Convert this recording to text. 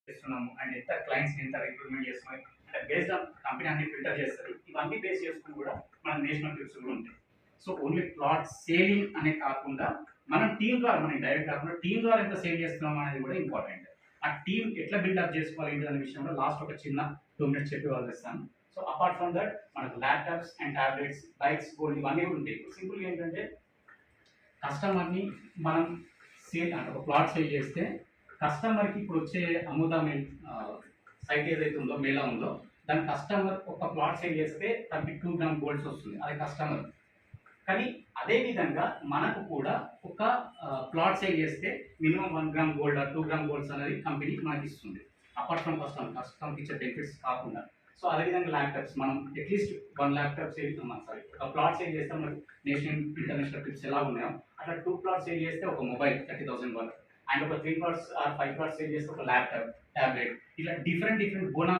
చేస్తున్నాము అండ్ ఎంత క్లయింట్స్ ఎంత రిక్రూట్మెంట్ చేస్తున్నాం అంటే బేస్డ్ ఆన్ కంపెనీ అన్ని ఫిల్టర్ చేస్తారు. ఇవన్నీ బేస్ చేసుకుని కూడా మన నేషనల్ ట్రిప్స్ కూడా ఉంటాయి. సో ఓన్లీ ప్లాట్ సేలింగ్ అనే కాకుండా మనం టీమ్ ద్వారా మనం డైరెక్ట్ కాకుండా టీమ్ ద్వారా ఎంత సేల్ చేస్తున్నాం అనేది కూడా ఇంపార్టెంట్. ఆ టీమ్ ఎట్లా బిల్డప్ చేసుకోవాలి ఏంటి అనే విషయంలో లాస్ట్ ఒక చిన్న 2 minutes చెప్పి వదిలేస్తాను. సో అపార్ట్ ఫ్రమ్ దట్ మనకు laptops and tablets bikes gold ఇవన్నీ ఉంటాయి. సింపుల్గా ఏంటంటే కస్టమర్ని మనం సేల్ అంటే ఒక ప్లాట్ సేల్ చేస్తే కస్టమర్కి ఇప్పుడు వచ్చే అమృతమైన సైట్ ఏదైతే ఉందో మేళా ఉందో దాని కస్టమర్ ఒక ప్లాట్ సేల్ చేస్తే తనకి 2 గ్రామ్ గోల్డ్స్ వస్తుంది, అది కస్టమర్. కానీ అదే విధంగా మనకు కూడా ఒక ప్లాట్ సేల్ చేస్తే minimum 1 gram gold 2 gram golds అనేది కంపెనీ మనకి ఇస్తుంది. అపార్ట్ ఫ్రమ్ కస్టమర్కి ఇచ్చే బెనిఫిట్స్ కాకుండా. సో అదేవిధంగా ల్యాప్టాప్స్ మనం అట్లీస్ట్ 1 ల్యాప్టాప్ సేల్ ఒక ప్లాట్ సేల్ చేస్తే మనకు నేషనల్ ఇంటర్నేషనల్ ట్రిప్స్ ఎలా ఉన్నాయో అట్లా 2 ప్లాట్స్ సేల్ చేస్తే ఒక మొబైల్ 30,000 వర్త్ అండ్ ఒక 3 ప్లాట్స్ ఆర్ 5 ప్లాట్స్ సేల్ చేస్తే ఒక ల్యాప్టాప్ ట్యాబ్లెట్ ఇట్లా డిఫరెంట్ బోనస్